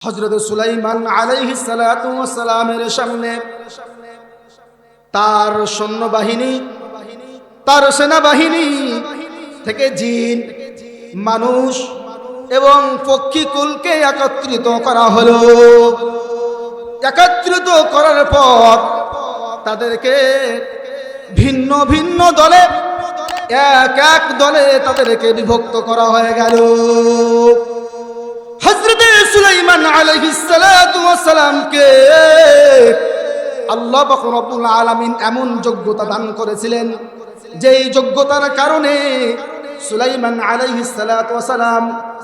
হযরত সুলাইমান আলাইহিস সালাতু ওয়াস সালামের সামনে তার সৈন্যবাহিনী, তার সেনাবাহিনী থেকে জিন, মানুষ এবং পক্ষীকুলকে একত্রিত করা হলো। একত্রিত করার পর তাদেরকে ভিন্ন ভিন্ন দলে, এক এক দলে তাদেরকে বিভক্ত করা হয়ে গেল। হযরত সুলাইমান আলাইহিস সালাতু ওয়াস সালামকে আল্লাহ পাক রব্বুল আলামিন এমন যোগ্যতা দান করেছিলেন, যেই যোগ্যতার কারণে সুলাইমান আলাইহিস সালাতু ওয়াস সালাম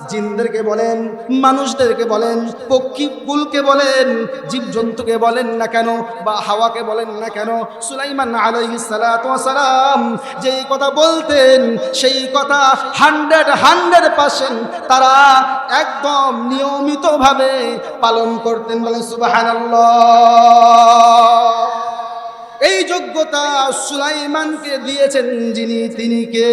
জিনদেরকে বলেন, মানুষদেরকে বলেন, পক্ষীকুলকে বলেন, জীবজন্তুকে বলেন না কেন বা হাওয়াকে বলেন না কেন, সুলাইমান আলাইহিস সালাতু ওয়াস সালাম যেই কথা বলতেন সেই কথা 100% তারা একদম নিয়মিতভাবে পালন করতেন। বলেন সুবহানাল্লাহ। এই যোগ্যতা সুলাইমানকে দিয়েছেন যিনি, তিনি কে?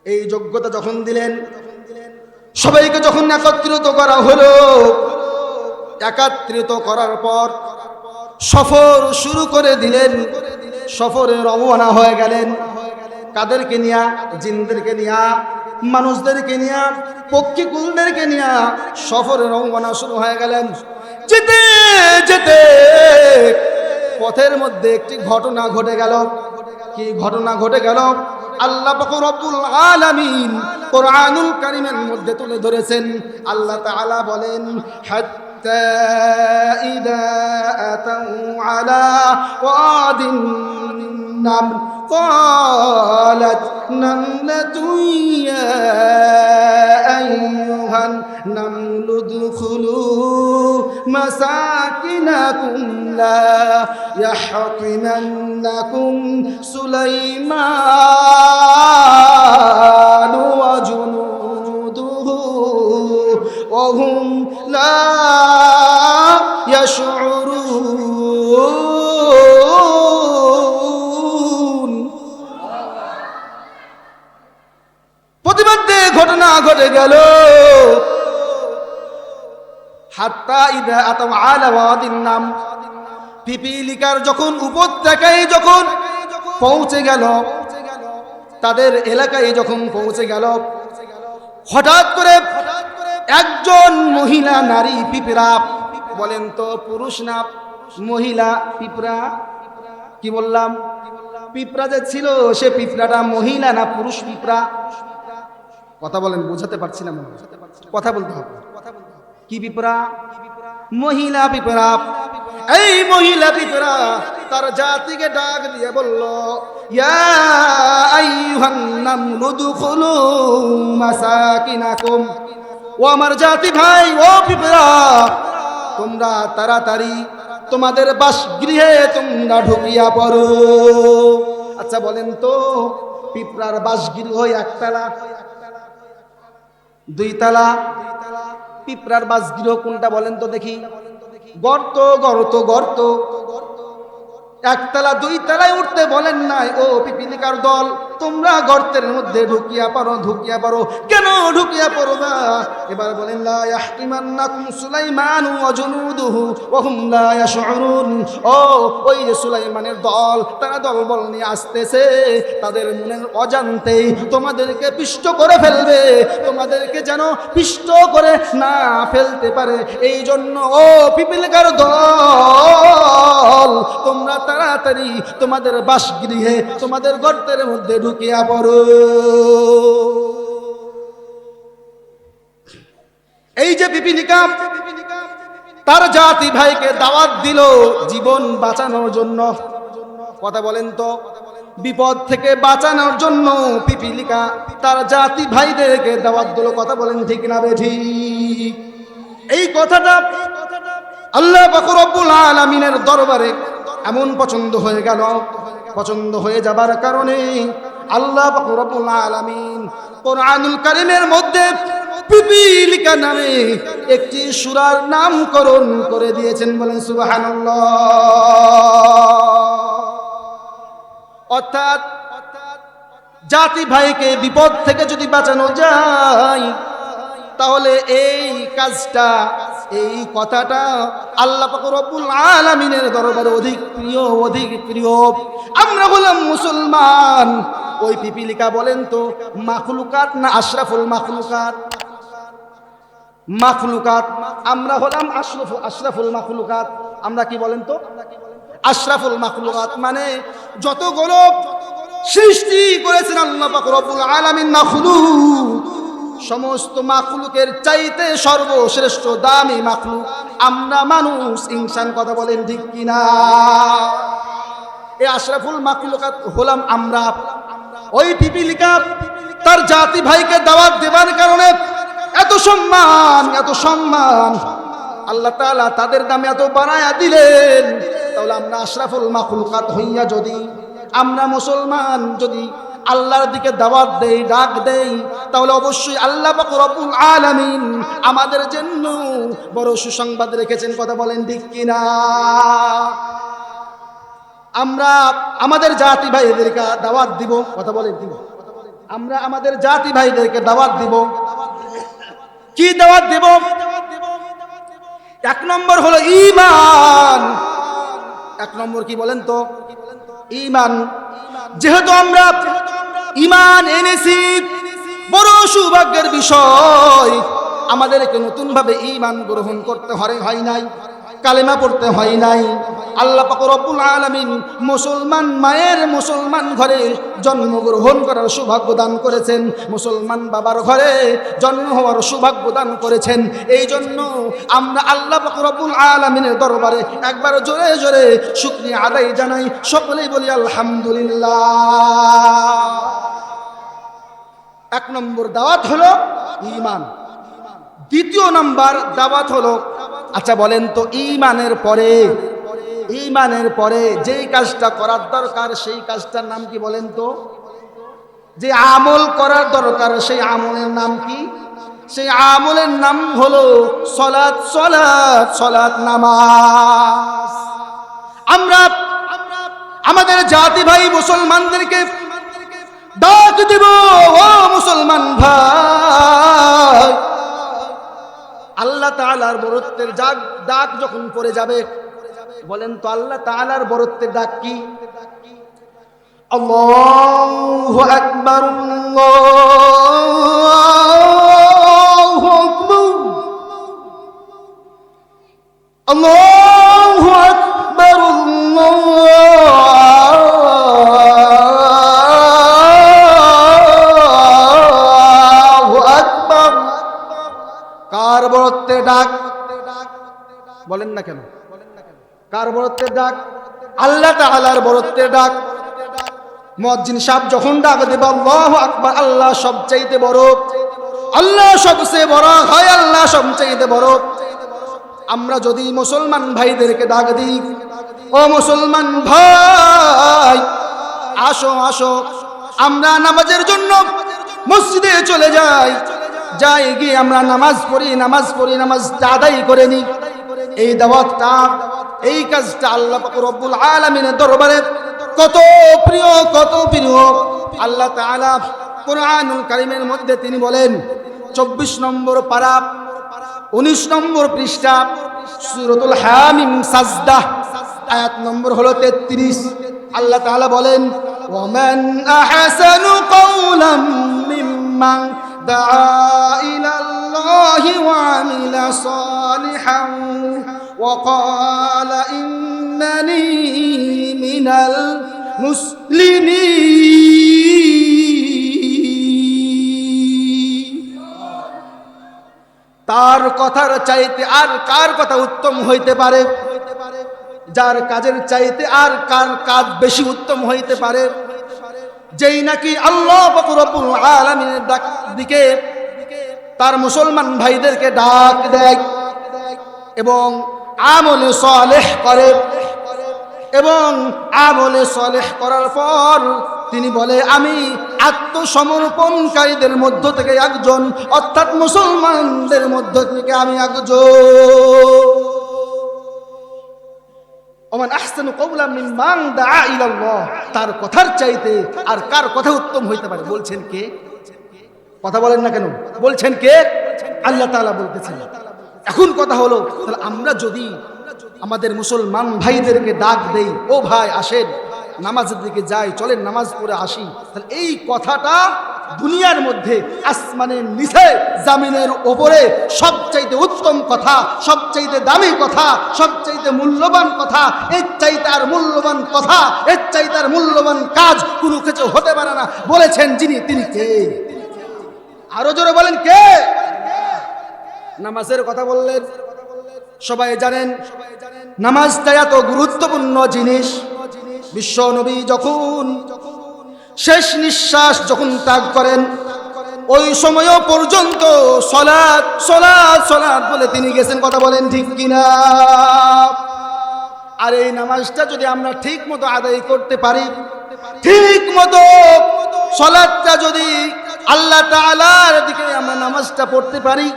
এই যোগ্যতা যখন দিলেন, সবাইকে যখন একত্রিত করা হলো, একত্রিত করার পর সফর শুরু করে দিলেন। সফরে রওনা হয়ে গেলেন। কাদেরকে নিয়া? জিনদেরকে নিয়া, মানুষদেরকে নিয়া, পক্ষীকুলদেরকে নিয়া সফরে রওনা শুরু হয়ে গেলেন। যেতে যেতে পথের মধ্যে একটি ঘটনা ঘটে গেল। কি ঘটনা ঘটে গেল? আল্লাহ পাক রব্বুল আলামিন কোরআনুল কারীমের মধ্যে তুলে ধরেছেন। আল্লাহ তাআলা বলেন, হাত্তা ইযা আতাউ আলা ওয়াদিন নামল قالت نملة يا أيها النمل ادخلوا مساكنكم لا يحطمنكم سليمان وجنوده وهم لا يشعرون। প্রতিমধ্যে ঘটনা ঘটে গেল। হাত্তা ইযা আতাউ আলা ওয়াদিন নাম, পিপীলিকার যখন উপত্যকায় যখন পৌঁছে গেল, তাদের এলাকায় যখন পৌঁছে গেল, হঠাৎ করে একজন মহিলা নারী পিঁপড়া, বলেন তো পুরুষ না মহিলা পিঁপড়া? কি বললাম? পিঁপড়া যে ছিল সে পিঁপড়াটা মহিলা না পুরুষ পিঁপড়া? কথা বলেন, বোঝাতে পারছি না মনে হয়। কথা বলতে হবে। কি পিঁপড়া? মহিলা পিঁপড়া। এই মহিলা পিঁপড়া তার জাতিকে ডাক দিয়ে বলল, ইয়া আইয়ুহান নামলু দুখুলু মাসাকিনাকুম, ও আমার জাতি ভাই, ও পিঁপড়া, তোমরা তাড়াতাড়ি তোমাদের বাসগৃহে তোমরা ঢুকিয়া পড়ো। আচ্ছা বলেন তো, পিঁপড়ার বাসগৃহ একতলা, দুইতলা? পিঁপড়ার বাসগৃহ কোনটা বলেন তো দেখি? গর্ত গর্ত গর্ত। একতলা দুইতলায় উঠতে বলেন নাই। ও পিপীলিকার দল, তোমরা গর্তের মধ্যে ঢুকিয়া পারো, ঢুকিয়া পারো। কেন ঢুকিয়া পড়ো না? এবার বলেন, লা ইয়াহতিমান্নাকুম সুলাইমান ওয়া জুনুদুহু ওয়া হুম লা ইয়াশউরুন। ও ওই যে সুলাইমানের দল, তারা দলবল নিয়ে আসতেছে, তাদের মনের অজান্তেই তোমাদেরকে পিষ্ট করে ফেলবে। তোমাদেরকে যেন পিষ্ট করে না ফেলতে পারে, এই জন্য ও পিপীলিকার দল, তোমরা তাড়াতাড়ি তোমাদের বাসগৃহে, তোমাদের গর্তের মধ্যে ঢুকিয়া পড়ো। এই যে পিপীলিকা তার জাতি ভাইকে দাওয়াত দিল জীবন বাঁচানোর জন্য। কথা বলেন তো, বিপদ থেকে বাঁচানোর জন্য পিপীলিকা তার জাতি ভাইদেরকে দাওয়াত দিল। কথা বলেন ঠিক না বেঠিক? এই কথাটা আল্লাহ পাক রব্বুল আলামিনের দরবারে এমন পছন্দ হয়ে গেল। পছন্দ হয়ে যাবার কারণে আল্লাহ পাক রব্বুল আলামিন কোরআনুল কারীমের মধ্যে পিপীলিকা নামে একটি সূরার নামকরণ করে দিয়েছেন। বলেন সুবহানাল্লাহ। অর্থাৎ জাতি ভাইকে বিপদ থেকে যদি বাঁচানো যায়, তাহলে এই কাজটা, এই কথাটা আল্লাহ পাক রব্বুল আলামিনের দরবারে অধিক প্রিয়, অধিক প্রিয়। আমরা হলাম মুসলমান। ওই পিপিলিকা বলেন তো মাখলুকাত না আশরাফুল মাখলুকাত? মাখলুকাত। আমরা হলাম আশরাফুল মাখলুকাত। আমরা কি বলেন তো? আশরাফুল মাখলুকাত মানে যতগুলো সৃষ্টি করেছেন আল্লাহ পাক রব্বুল আলামিন মাখলুক, সমস্ত মাখলুকের চাইতে সর্বশ্রেষ্ঠ দামি মাখলুক আমরা মানুষ, ইনসান। কথা বলেন ঠিক কিনা? এই আশরাফুল মাখলুকাত হলাম আমরা। ওই পিপিলিকা তার জাতি ভাইকে দাওয়াত দেবার কারণে এত সম্মান, এত সম্মান আল্লাহ তাআলা তাদের নামে এত বাড়ায়া দিলেন। তাহলে আমরা আশরাফুল মাখলুকাত হইয়া যদি আমরা মুসলমান যদি আল্লাহর দিকে দাওয়াত দেই, ডাক দেই, তাহলে অবশ্যই আল্লাহ পাক রব্বুল আলামিন আমাদের জন্য বড় সুসংবাদ রেখেছেন। কথা বলেন ঠিক কিনা? আমরা আমাদের জাতি ভাইদেরকে দাওয়াত দিব। কথা বলেন দিব? আমরা আমাদের জাতি ভাইদেরকে দাওয়াত দিব। কি দাওয়াত দিব? এক নম্বর হলো ঈমান। এক নম্বর কি বলেন তো? ঈমান। যেহেতু আমরা ঈমান এনেছি, বড় সৌভাগ্যের বিষয়। আমাদেরকে নতুন ভাবে ঈমান গ্রহণ করতে হয় নাই, কালেমা পড়তে হয় নাই। আল্লাহ পাক রব্বুল আলামিন মুসলমান মায়ের মুসলমান ঘরে জন্মগ্রহণ করার সৌভাগ্য দান করেছেন, মুসলমান বাবার ঘরে জন্ম হওয়ার সৌভাগ্য দান করেছেন। এই জন্য আমরা আল্লাহ পাক রব্বুল আলামিনের দরবারে একবার জোরে জোরে শুকরিয়া আদায় জানাই, সকলেই বলি আলহামদুলিল্লাহ। এক নম্বর দাওয়াত হলো ঈমান। দ্বিতীয় নাম্বার দাওয়াত হলো, আচ্ছা বলেন তো ঈমানের পরে, ঈমানের পরে যেই কাজটা করার দরকার সেই কাজটার নাম কি বলেন তো? যে আমল করার দরকার সেই আমলের নাম কি? সেই আমলের নাম হলো সালাত। সালাত, সালাত নামাজ। আমরা আমাদের জাতি ভাই মুসলমানদেরকে ডাক দেব, ও মুসলমান ভাই, আল্লাহ তাআলার বরত্বের ডাক যখন পড়ে যাবে, বলেন তো আল্লাহ তাআলার বরত্বের ডাক কি? আল্লাহু আকবার, আল্লাহু আকবার, আল্লাহু আকবার, আল্লাহু আকবার। কার বরত্বের ডাক? বলেন না কেন? কার বরত্বের ডাক? আল্লাহ তাআলার বরত্বের ডাক। মুয়াজ্জিন সাহেব যখন ডাক দেবে আল্লাহু আকবার, আল্লাহ সবচাইতে বড়, আল্লাহ সবচেয়ে বড় হয়, আল্লাহ সবচাইতে বড়। আমরা যদি মুসলমান ভাইদেরকে ডাক দিই, ও মুসলমান ভাই আসো আসো, আমরা নামাজের জন্য মসজিদে চলে যাই, যাই গিয়ে আমরা নামাজ পড়ি, নামাজ আদায় করে নিই। এই দাওয়াতটা, এই কাজটা আল্লাহ পাক রব্বুল আলামিনের দরবারে কত প্রিয়, কত প্রিয়। আল্লাহ তাআলা কুরআনুল কারীমের মধ্যে তিনি বলেন, 24 নম্বর পারা 19 নম্বর পৃষ্ঠা সূরাতুল হামিম সাজদা আয়াত নম্বর হলো 33। আল্লাহ তাআলা বলেন, ওয়ামান আহসানু কাওলাম মিম্মান দাআ ইলাল্লাহি ওয়া আমিলা সালিহান ওয়া ক্বালা ইন্নানি মিনাল মুসলিমিন। তার কথার চাইতে আর কার কথা উত্তম হইতে পারে? যার কাজের চাইতে আর কার কাজ বেশি উত্তম হইতে পারে? যেই নাকি আল্লাহ পাক রব্বুল আলামিনের ডাক দিকে তার মুসলমান ভাইদেরকে ডাক দেয় এবং আমলে সালেহ করে, এবং আমলে সালেহ করার পর তিনি বলে, আমি আত্মসমর্পণকারীদের মধ্য থেকে একজন, অর্থাৎ মুসলমানদের মধ্য থেকে আমি একজন। ওমান আহসানু কাওলাম মিম্মান দাআ ইলাল্লাহ, তার কথার চাইতে আর কার কথা উত্তম হইতে পারে? বলছেন কে? কথা বলেন না কেন? বলছেন কে? আল্লাহ তাআলা বলতেছেন। এখন কথা হলো, তাহলে আমরা যদি আমাদের মুসলমান ভাইদেরকে ডাক দেই, ও ভাই আসেন নামাজের দিকে যাই, চলেন নামাজ পড়ে আসি, তাহলে এই কথাটা দুনিয়ার মধ্যে আসমানের নিচে জমিনের উপরে সবচাইতে উত্তম কথা, সবচাইতে দামি কথা, সবচাইতে মূল্যবান কথা, এর চাইতে আর মূল্যবান কথা, এর চাইতে আর মূল্যবান কাজ কোনো কিছু হতে পারে না বলেছেন যিনি, তিনি কে? আরো জোরে বলেন কে? নামাজের কথা বললেন, সবাই জানেন নামাজটা এত গুরুত্বপূর্ণ জিনিস। বিশ্ব নবী যখন শেষ নিঃশ্বাস যখন ত্যাগ করেন, ওই সময়ও পর্যন্ত সলাৎ সলাৎ সলাৎ বলে তিনি গেছেন। কথা বলেন ঠিক কিনা? আর এই নামাজটা যদি আমরা ঠিক মতো আদায় করতে পারি, ঠিক মতো সলাৎটা যদি আল্লাহ তাআলার দিকে আমরা নামাজটা পড়তে পারি,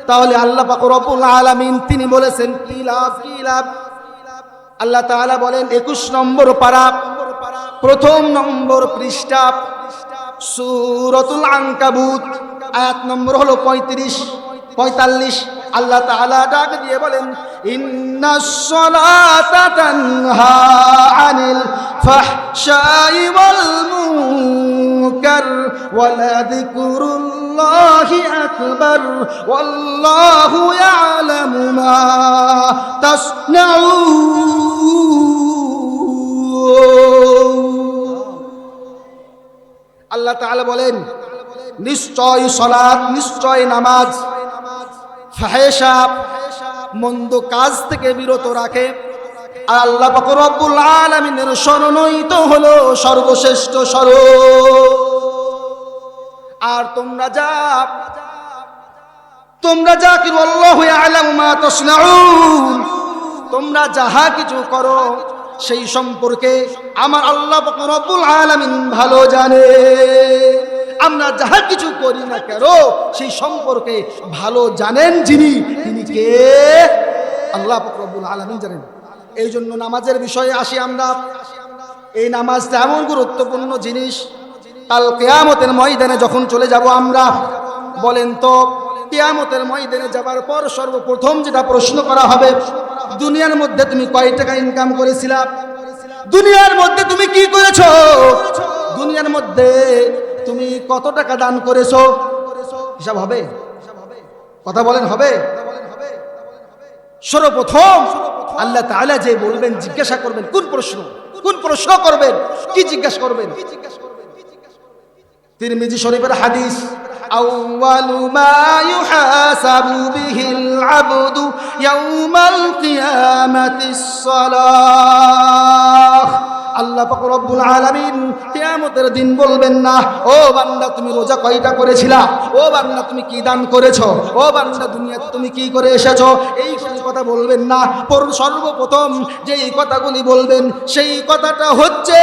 তাহলে আল্লাহ পাক রব্বুল আলামিন তিনি বলেছেন কি লাভ, কি লাভ। আল্লাহ তাআলা বলেন 21 নম্বর পারা, প্রথম নম্বর পৃষ্ঠা, সূরাতুল আনকাবুত, আয়াত নম্বর হলো 45। আল্লাহ তাআলা ডাক দিয়ে বলেন ইন্নাস সালাতা তানহা আনিল ফাহশাই ওয়াল মুনকার ওয়ালা যিকরুল্লাহি আকবার ওয়াল্লাহু ইয়ালামু মা তাসনাউন। আল্লাহ তাআলা বলেন নিশ্চয় সালাত, নিশ্চয় নামাজ ফাহেশা মন্দ কাজ থেকে বিরত রাখে। আর আল্লাহ পাক রব্বুল আলামিনের শরণই তো হলো সর্বশ্রেষ্ঠ শরণ। আর তোমরা যা কি আল্লাহু ইয়ালামু মা তাসনাউন, তোমরা যাহা কিছু করো সেই সম্পর্কে আমার আল্লাহ পাক রব্বুল আলামিন ভালো জানে। আমরা যাহা কিছু করি না কেন সেই সম্পর্কে ভালো জানেন যিনি, তিনি কে? আল্লাহ পাক রব্বুল আলামিন জানেন। এই জন্য নামাজের বিষয়ে আসি আমরা। এই নামাজটা এমন গুরুত্বপূর্ণ জিনিস, কাল কিয়ামতের ময়দানে যখন চলে যাব আমরা, বলেন তো কিয়ামতের ময়দানে যাবার পর সর্বপ্রথম যেটা প্রশ্ন করা হবে, দুনিয়ার মধ্যে তুমি কয় টাকা ইনকাম করেছিলা? দুনিয়ার মধ্যে তুমি কি করেছো? দুনিয়ার মধ্যে তুমি কত টাকা দান করেছো? হিসাব হবে? কথা বলেন হবে? সর্বপ্রথম আল্লাহ তাআলা যে বলবেন, জিজ্ঞাসা করবেন, কোন প্রশ্ন করবেন, কি জিজ্ঞাসা করবেন? তিরমিজি শরীফের হাদিস, আউয়ালু মা ইউহাসাবু বিহিল আবদু ইয়াউমাল কিয়ামাতিস সালাহ। আল্লাহ পাক রব্বুল আলামিন কিয়ামতের দিন বলবেন না, ও বান্দা তুমি রোজা কয়টা করেছিলা, ও বান্দা তুমি কি দান করেছো, ও বান্দা দুনিয়াতে তুমি কি করে এসেছো, এই কথা বলবেন না। সর্বপ্রথম যেই কথাগুলি বলবেন সেই কথাটা হচ্ছে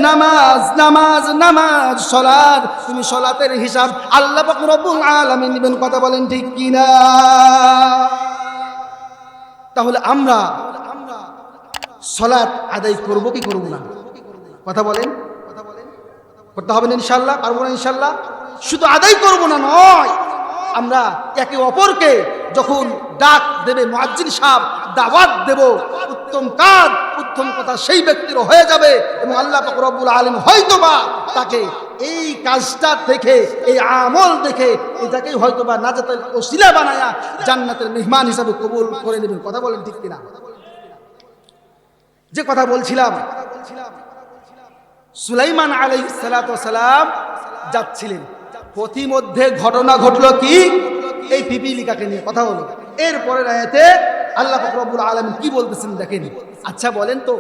নামাজ, নামাজ, নামাজ, সালাত। তুমি সালাতের হিসাব আল্লাহ পাক রব্বুল আলামিন নেবেন। কথা বলেন ঠিক কিনা? তাহলে আমরা সালাত আদায় করব কি করব না? কথা বলেন। করতে হবে না ইনশাআল্লাহ? পারবো না ইনশাআল্লাহ? শুধু আদায় করব না নয়, আমরা একে অপরকে যখন ডাক দেবে মুয়াজ্জিন সাহেব, দাওয়াত দেব, উত্তম কাজ, উত্তম কথা সেই ব্যক্তির হয়ে যাবে এবং আল্লাহ পাক রব্বুল আলামিন হয়তোবা তাকে এই কাজটা দেখে, এই আমল দেখে এটাকেই হয়তোবা নাজাতের ওসিলা বানায়া জান্নাতের মেহমান হিসাবে কবুল করে নেবেন। কথা বলেন ঠিক কিনা? যে কথা বলছিলাম, সুলাইমান আলাইহিস সালাতু ওয়াস সালাম যাচ্ছিলেন, পথিমধ্যে ঘটনা ঘটলো কি? এই পিপিলিকাকে নিয়ে কথা হলো। এরপরের আয়াতে আল্লাহ পাক রব্বুল আলামিন কি বলতেছেন দেখেন। আচ্ছা বলেন তো,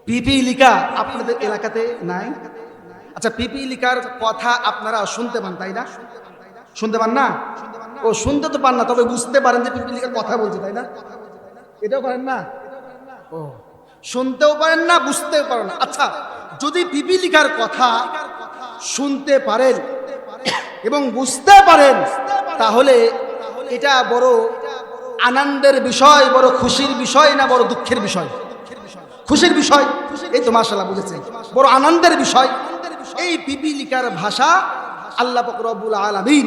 পিপিলিকা আপনাদের এলাকাতে নাই? আচ্ছা পিপিলিকার কথা আপনারা শুনতে পান তাই না? শুনতে পান না? ও শুনতে তো পান না, তবে বুঝতে পারেন যে পিপিলিকার কথা বলছে তাই না? এটাও পারেন না? ও শুনতেও পারেন না, বুঝতেও পারেন না। আচ্ছা যদি পিপিলিকার কথা শুনতে পারেন এবং বুঝতে পারেন, তাহলে এটা বড় আনন্দের বিষয়, বড় খুশির বিষয় না বড় দুঃখের বিষয়? খুশির বিষয়। এই তো মাশাআল্লাহ বুঝেছেন, বড় আনন্দের বিষয়। এই পিপিলিকার ভাষা আল্লাহ পাক রব্বুল আলামিন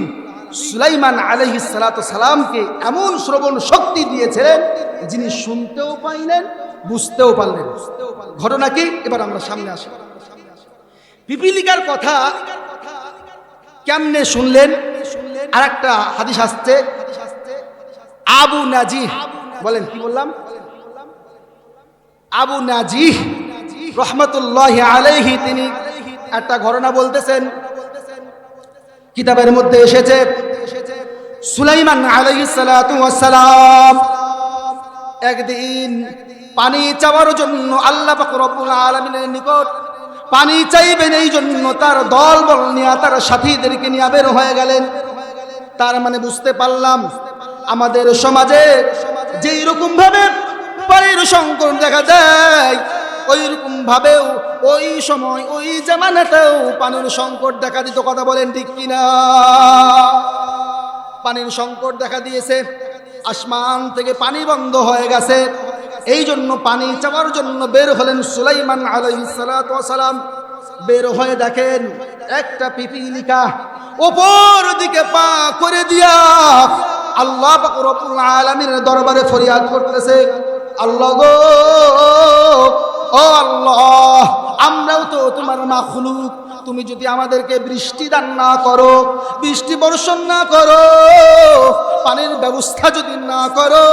সুলাইমান আলাইহিস সালাতু সালামকে এমন শ্রবণ শক্তি দিয়েছিলেন যিনি শুনতেও পাইলেন বুঝতেও পারলেন। ঘটনা কি এবার আমরা সামনে আসি। পিপিলিকার কথা কেমনে শুনলেন? আর একটা হাদিস আসছে, আবু নাজিহ বলেন, কি বললাম? আবু নাজিহ রহমতুল্লাহি আলাইহি তিনি একটা ঘটনা বলতেছেন, কিতাবের মধ্যে এসেছে সুলাইমান আলাইহিস সালাতু ওয়াস সালাম একদিন পানি চাওয়ার জন্য আল্লাহ পাক রব্বুল আলামিনের নিকট পানি চাইবেন, এই জন্য তার দলবল নিয়ে তার সাথীদেরকে নিয়ে বের হয়ে গেলেন। তার মানে বুঝতে পারলাম আমাদের সমাজে যেই রকম ভাবে পানির সংকট দেখা যায়, ওই রকম ভাবেও ওই সময় ওই জামানাতেও পানির সংকট দেখা দিত। কথা বলেন ঠিক কিনা? পানির সংকট দেখা দিয়েছে, আসমান থেকে পানি বন্ধ হয়ে গেছে। এই জন্য পানি চাওয়ার জন্য বের হলেন সুলাইমান আলাইহিস সালাতু ওয়াস সালাম। বের হয়ে দেখেন একটা পিপিলিকা উপর দিকে পা করে দিয়া আল্লাহ পাক রব্বুল আলামিনের দরবারে ফরিয়াদ করতেছে, আল্লাহ গো, ও আল্লাহ, আমরাও তো তোমার মাখলুক, তুমি যদি আমাদেরকে বৃষ্টি দান না করো, বৃষ্টি বর্ষণ না করো, পানির ব্যবস্থা যদি না করো,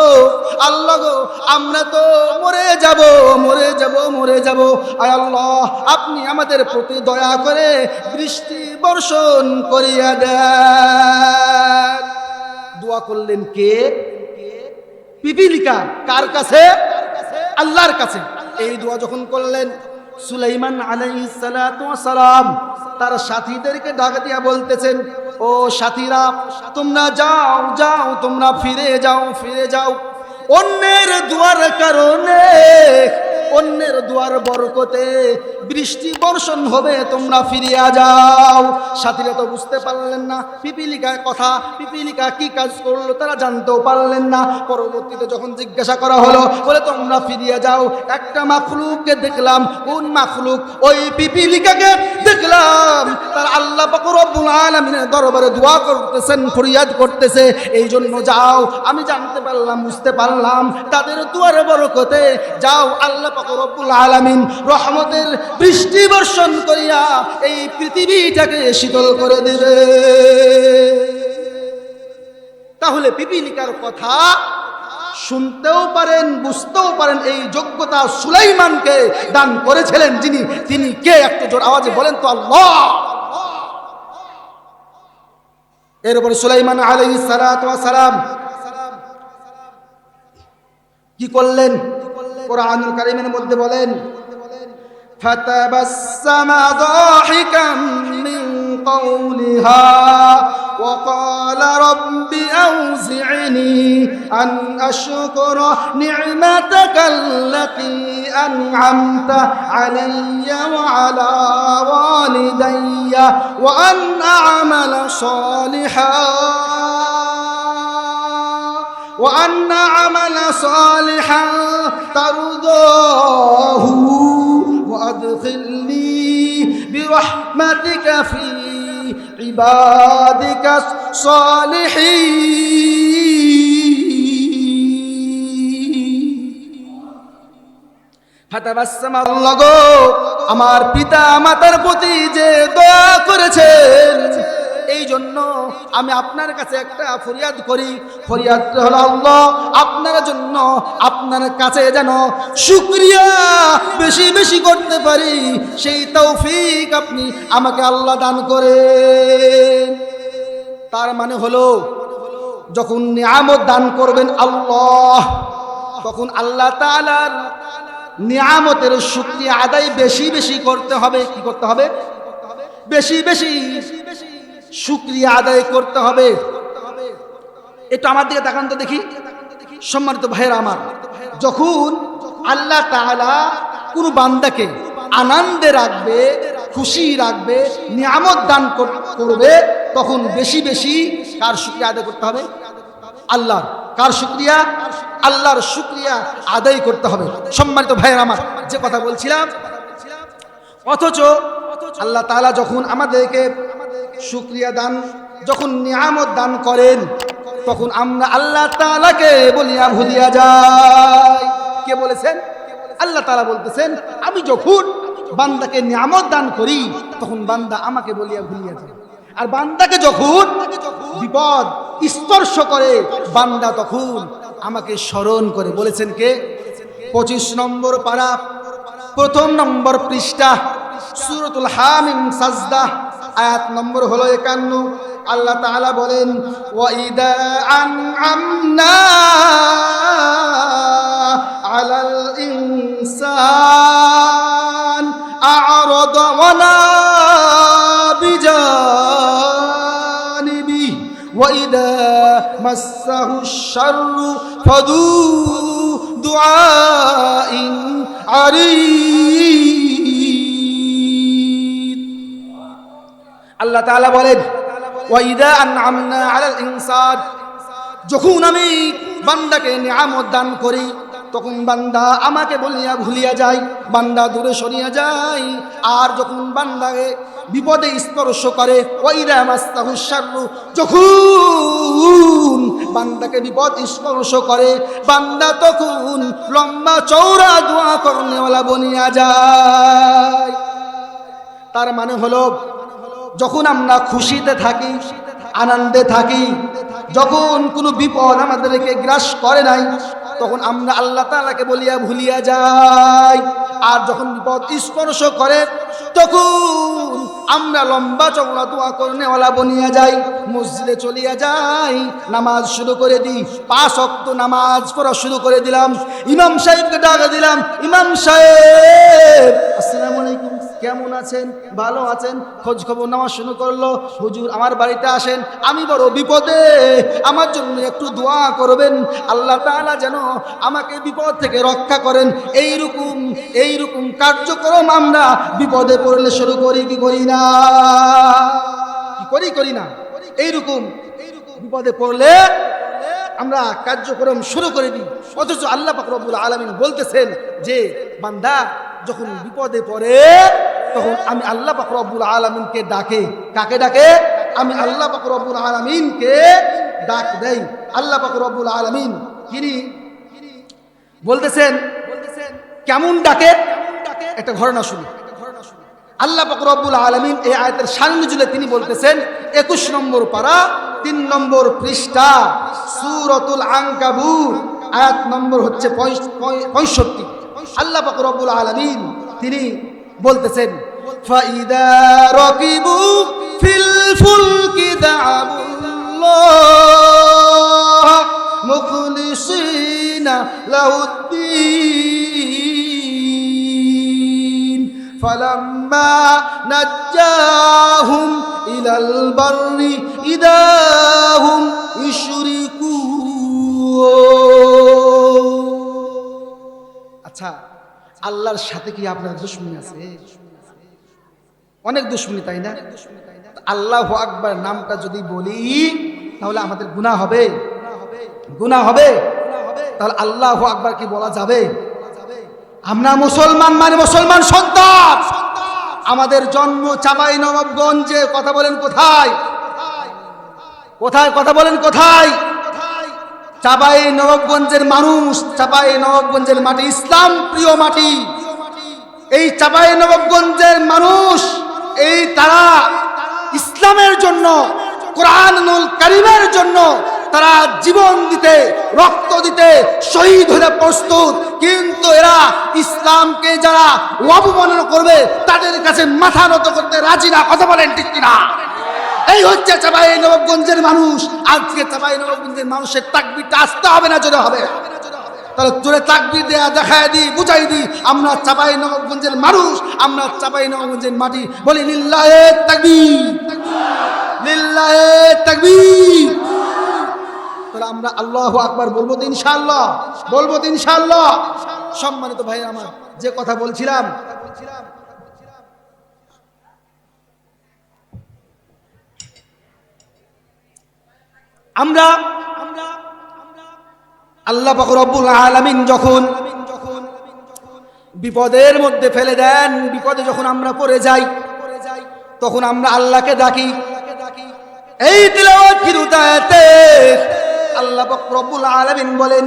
আল্লাহ গো, আমরা তো মরে যাব, মরে যাব, মরে যাব। আয় আল্লাহ, আপনি আমাদের প্রতি দয়া করে বৃষ্টি বর্ষণ করিয়া দেন। দোয়া করলেন কে? পিপিলিকা। কার কাছে? আল্লাহর কাছে। এই দোয়া যখন করলেন, সুলাইমান আলাইহিস সালাতু ওয়াস সালাম তার সাথীদেরকে ডাক দিয়া বলতেছেন, ও সাথীরা, তোমরা যাও যাও, তোমরা ফিরে যাও, ফিরে যাও। অন্যের দুয়ার কারণে, অন্যের দুয়ার বরকতে বৃষ্টি বর্ষণ হবে, তোমরা ফিরিয়া যাও। সাথীরা তো বুঝতে পারলেন না পিপিলিকার কথা, পিপিলিকা কি কাজ করলো তারা জানতেও পারলেন না। পরবর্তীতে যখন জিজ্ঞাসা করা হলো, বলে তোমরা ফিরিয়া যাও। একটা মাখলুককে দেখলাম। কোন মাখলুক? ওই পিপিলিকাকে দেখলাম, তার আল্লাহ পাক রব্বুল আলামিনের দরবারে দোয়া করতেছেন, ফরিয়াদ করতেছে। এই জন্য যাও, আমি জানতে পারলাম, বুঝতে পারলাম তাদের দুয়ারে বরকতে যাও, আল্লাহ পাক রব্বুল আলামিন রহমতের বৃষ্টি বর্ষণ করিয়া এই পৃথিবীটাকে শীতল করে দেবে। তাহলে পিপিলিকার কথা শুনতেও পারেন, বুঝতেও পারেন, এই যোগ্যতা সুলাইমানকে দান করেছিলেন যিনি। তিনি কে? একটু জোর আওয়াজে বলেন তো, আল্লাহ। এরপরে সুলাইমান আলাইহিস সালাতু ওয়াস সালাম কি করলেন? কুরআনুল কারীমের মধ্যে বলেন, ফাতাবাসসামা যাহিকাম মিন قولها وقال رب أوزعني أن أشكر نعمتك التي أنعمت علي وعلى والدي وأن أعمل صالحا ترضاه وأدخلني برحمتك في عبادك الصالحين। ফাতাবাসসামা, আল্লাহ গো, আমার পিতা মাতার প্রতি যে দয়া করেছেন, এই জন্য আমি আপনার কাছে একটা ফরিয়াদ করি। ফরিয়াদ হলো, আল্লাহ, আপনার জন্য, আপনার কাছে যেন শুকরিয়া বেশি বেশি করতে পারি, সেই তৌফিক আপনি আমাকে আল্লাহ দান করেন। তার মানে হলো, যখন নিয়ামত দান করবেন আল্লাহ, তখন আল্লাহ তাআলার নিয়ামতের শুকরিয়া আদায় বেশি বেশি করতে হবে। কি করতে হবে? বেশি বেশি শুকরিয়া আদায় করতে হবে। এটা আমার দিকে তাকান তো দেখি। সম্মানিত ভাইয়েরা আমার, যখন আল্লাহ তাআলা কোনো বান্দাকে আনন্দে রাখবে, খুশি রাখবে, নিয়ামত দান করবে, তখন বেশি বেশি কার শুকরিয়া আদায় করতে হবে? আল্লাহর। কার শুকরিয়া? আল্লাহর শুকরিয়া আদায় করতে হবে। সম্মানিত ভাইয়েরা আমার, যে কথা বলছিলাম, অথচ আল্লাহ তাআলা যখন আমাদেরকে শুকরিয়া দান যখন নিয়ামত দান করেন তখন আমরা আল্লাহ তাআলাকে বলিয়া ভুলিয়া যাই। কে বলেছেন? আল্লাহ তাআলা বলতেছেন, আমি যখন বান্দাকে নিয়ামত দান করি তখন বান্দা আমাকে বলিয়া ভুলিয়া যায়। আর বান্দাকে যখন বিপদ স্পর্শ করে বান্দা তখন আমাকে স্মরণ করে। বলেছেন কে? 25 নম্বর পারা, 1 নম্বর পৃষ্ঠা, সূরাতুল হামিম সাজদা, আয়াত নম্বর হলো 51। আল্লাহ তাআলা বলেন, ওয়া ইদা আনআমনা আলাল ইনসান আ'রাদা ওয়া লা বিজানিবি ওয়া ইদা মাসসাহুশ শাররু ফাদু দুআইন আরিদ। আল্লাহ তাআলা বলেন, ওয়া ইদা আনআমনা আলাল ইনসান, যখন আমি বান্দাকে নিয়ামত দান করি তখন বান্দা আমাকে বলিয়া ভুলিয়া যায়, বান্দা দূরে সরিয়া যায়। আর যখন বান্দাকে বিপদে স্পর্শ করে, ওয়া ইদা মাসসাহুশ শাররু, যখন বান্দাকে বিপদ স্পর্শ করে বান্দা তখন লম্বা চওড়া দোয়া করনেওয়ালা বনিয়া যায়। তার মানে হলো যখন আমরা খুশিতে থাকি, আনন্দে থাকি, যখন কোনো বিপদ আমাদেরকে গ্রাস করে নাই তখন আমরা আল্লাহ তাআলাকে বলিয়া ভুলিয়া যাই। আর যখন বিপদ স্পর্শ করে তখন আমরা লম্বা চওড়া দোয়া করনেওয়ালা বনিয়া যাই, মসজিদে চলিয়া যাই, নামাজ শুরু করে দিই, 5 ওয়াক্ত নামাজ পড়া শুরু করে দিলাম, ইমাম সাহেবকে ডাকা দিলাম, ইমাম সাহেব আসসালামু আলাইকুম, কেমন আছেন? ভালো আছেন? খোঁজ খবর নেওয়া শুরু করলো, হুজুর আমার বাড়িতে আসেন, আমি বড় বিপদে, আমার জন্য একটু দোয়া করবেন, আল্লাহ তাআলা যেন আমাকে বিপদ থেকে রক্ষা করেন। এইরকম কার্যক্রম আমরা বিপদে পড়লে শুরু করি কি করি না? করি না? এইরকম বিপদে পড়লে আমরা কার্যক্রম শুরু করে দিই। অথচ আল্লাহ পাক রব্বুল আলামিন বলতেছেন যে বান্দা যখন বিপদে পড়ে তখন আমি আল্লাহ পাক রব্বুল আলামিনকে ডাকে। কাকে ডাকে? আমি আল্লাহ পাক রব্বুল আলামিনকে ডাক দেই। আল্লাহ পাক রব্বুল আলামিন তিনি বলতেছেন কেমন ডাকে? একটা ঘটনা শুনি। আল্লাহ পাক রব্বুল আলামিন এই আয়াতের শান নুজুলে তিনি বলতেছেন 21 নম্বর পারা 3 নম্বর পৃষ্ঠা সূরাতুল আনকাবুত আয়াত নম্বর হচ্ছে 65। আল্লাহ পাক রব্বুল আলামিন তিনি বলতেছেন, ফাইদা রাকিবু ফিল ফুলকি দা'আবুল্লাহ মুখলিসিনা লাহুদ্দিন ফালাম্মা নাজ্জাহুম ইলাল বাররি ইদাহুম ইশরিকুন। আচ্ছা, আল্লাহর সাথে কি আপনার দুশমনি আছে? অনেক দুশমনি, তাই না? আল্লাহু আকবার নামটা যদি বলি তাহলে আমাদের গুনাহ হবে, গুনাহ হবে। তাহলে আল্লাহু আকবার কি বলা যাবে? আমরা মুসলমান মানে মুসলমান সন্তান, আমাদের জন্ম চাঁপাইনবাবগঞ্জে। কথা বলেন কোথায়? কোথায়? কথা বলেন কোথায়? চাঁপাইনবাবগঞ্জের মানুষ, চাঁপাইনবাবগঞ্জের মাটি ইসলাম প্রিয় মাটি। এই চাঁপাইনবাবগঞ্জের মানুষ এই তারা ইসলামের জন্য, কোরআনুল কারীমের জন্য তারা জীবন দিতে, রক্ত দিতে, শহীদ হতে প্রস্তুত। কিন্তু এরা ইসলামকে যারা অবমাননা করবে তাদের কাছে মাথা নত করতে রাজি না। কথা বলেন ঠিক কিনা? এই হচ্ছে চাঁপাইনবাবগঞ্জের মানুষ। আজকে চাঁপাইনবাবগঞ্জের মানুষের তাকবীরটা আসতে হবে না, জোরে হবে। তাহলে জোরে তাকবীর দেয়া দেখায় দিই, বুঝাই দিই, আমরা চাঁপাইনবাবগঞ্জের মানুষ, আমরা চাঁপাইনবাবগঞ্জের মাটি। বলি লিল্লাহে তাকবীর, লিল্লাহে তাকবীর। তাহলে আমরা আল্লাহু আকবার বলবো তো ইনশাআল্লাহ, বলবো তো ইনশাআল্লাহ। সম্মানিত ভাই আমার, যে কথা বলছিলাম, আমরা আল্লাহ পাক রব্বুল আলামিন যখন বিপদের মধ্যে ফেলে দেন, বিপদে যখন আমরা পড়ে যাই তখন আমরা আল্লাহকে ডাকি। এই তিলাওয়াত কিরুতাতে আল্লাহ পাক রব্বুল আলামিন বলেন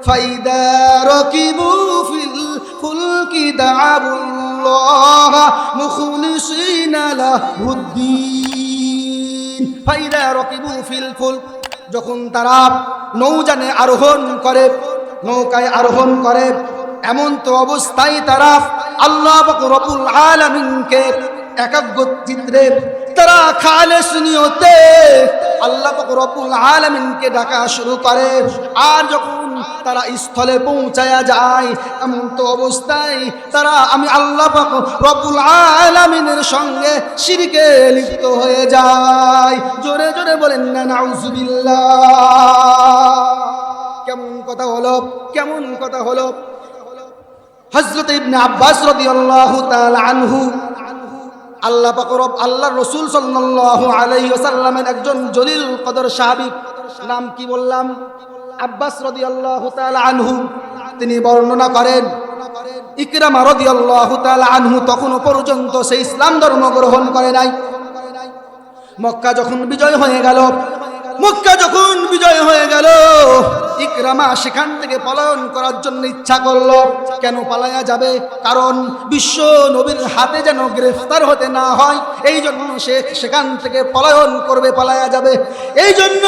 ফাইদা রাকিবু ফিল ফুলকি দা'আবুল্লাহ মুখলিসিনা লাহুদ্দিন। ফাইদা রাকিবু ফিল ফুলক, যখন তারা নৌযানে আরোহণ করে, নৌকায় আরোহণ করে, এমন তো অবস্থায় তারা আল্লাহ পাক রব্বুল আলামিনকে একাগ্র চিত্রে তারা খালেস নিয়তে আল্লাহ পাক রব্বুল আলামিনকে ডাকা শুরু করে। আর যখন তারা স্থলে পৌঁছায়া যায়, এমন তো অবস্থায় তারা আমি আল্লাহ পাক রব্বুল আলামিনের সঙ্গে শিরকে লিপ্ত হয়ে যায়। জোরে জোরে বলেন না নাউজুবিল্লাহ। কেমন কথা হলো, কেমন কথা হলো। হযরত ইবনে আব্বাস রাদিয়াল্লাহু তাআলা আনহু, আল্লাহ পাক আল্লাহর রাসূল সাল্লাল্লাহু আলাইহি ওয়াসাল্লামের একজন জলিল কদর সাহাবী, নাম কি বললাম? আব্বাস রাদিয়াল্লাহু তাআলা আনহু। তিনি বর্ণনা করেন ইকরামা রাদিয়াল্লাহু তাআলা আনহু তখনও পর্যন্ত সে ইসলাম ধর্ম গ্রহণ করে নাই। মক্কা যখন বিজয় হয়ে গেল, মক্কা যখন বিজয় হয়ে গেল, ইকরামা সেখান থেকে পলায়ন করার জন্য ইচ্ছা করলো। কেন পালায়া যাবে? কারণ বিশ্ব নবীর হাতে যেন গ্রেফতার হতে না হয়, এই জন্য সে সেখান থেকে পলায়ন করবে, পালায়া যাবে। এই জন্য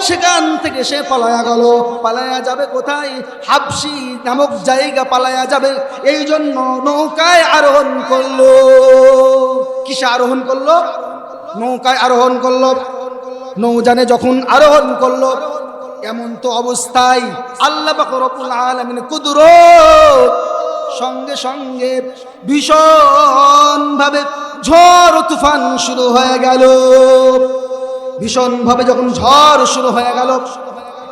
সেখান থেকে সে পালায়া গেল। পালায়া যাবে কোথায়? হাবশি নামক জায়গা পালায়া যাবে। এই জন্য নৌকায় আরোহণ করলো। কিসে আরোহণ করলো? নৌকায় আরোহণ করলো। নৌযানে যখন আরোহণ করলো, এমন তো অবস্থায় আল্লাহ পাক রব্বুল আলামিন কুদরত সঙ্গে সঙ্গে ভীষণ ভাবে ঝড় তুফান শুরু হয়ে গেল। ভীষণ ভাবে যখন ঝড় শুরু হয়ে গেল,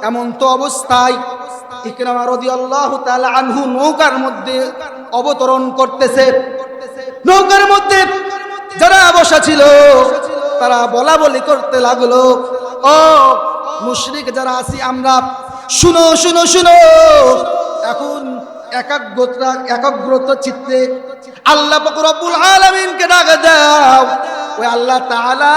এমন তো অবস্থায় ইকরামা রাদিয়াল্লাহু তাআলা আনহু নৌকার মধ্যে অবতরণ করতেছে। নৌকার মধ্যে যারা বসা ছিল তারা বলা বলি করতে লাগলো, ও মুশরিক যারা আছি আমরা, শুনো শুনো শুনো, এখন একাগ্রতা চিত্তে আল্লাহ পাক রব্বুল আলামিনকে ডাক দাও। ওই আল্লাহ তাআলা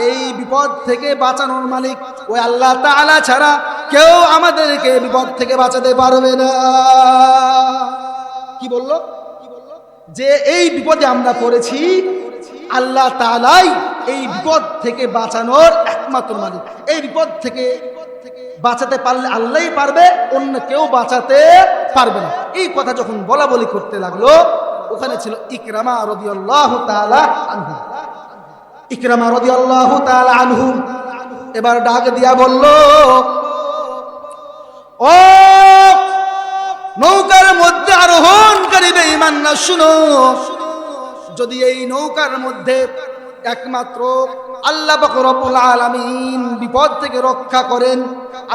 এই বিপদ থেকে বাঁচানোর মালিক, ওই আল্লাহ তাআলা ছাড়া কেউ আমাদেরকে বিপদ থেকে বাঁচাতে পারবে না। কি বললো? যে এই বিপদে আমরা পড়েছি, আল্লাহ তাআলাই এই বিপদ থেকে বাঁচানোর একমাত্র মালিক। এই বিপদ থেকে বাঁচাতে পারলে আল্লাহই পারবে, অন্য কেউ বাঁচাতে পারবে না। এই কথা যখন বলা বলি করতে লাগলো, ওখানে ছিল ইকরামা রাদিয়াল্লাহু তাআলা আনহু। ইকরামা রাদিয়াল্লাহু তাআলা আনহু এবার ডাক দিয়া বলল, ও নৌকার মধ্যে আরোহণকারী বেঈমান না, শুনো, যদি এই নৌকার মধ্যে একমাত্র আল্লাহ পাক রব্বুল আলামিন বিপদ থেকে রক্ষা করেন,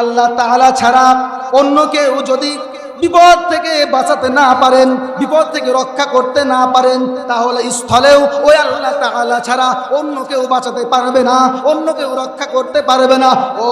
আল্লাহ তাআলা ছাড়া অন্য কেউ যদি বিপদ থেকে বাঁচাতে না পারেন, বিপদ থেকে রক্ষা করতে না পারেন, তাহলে স্থলেও ওই আল্লাহ তাআলা ছাড়া অন্য কেউ বাঁচাতে পারবে না, অন্য কেউ রক্ষা করতে পারবে না। ও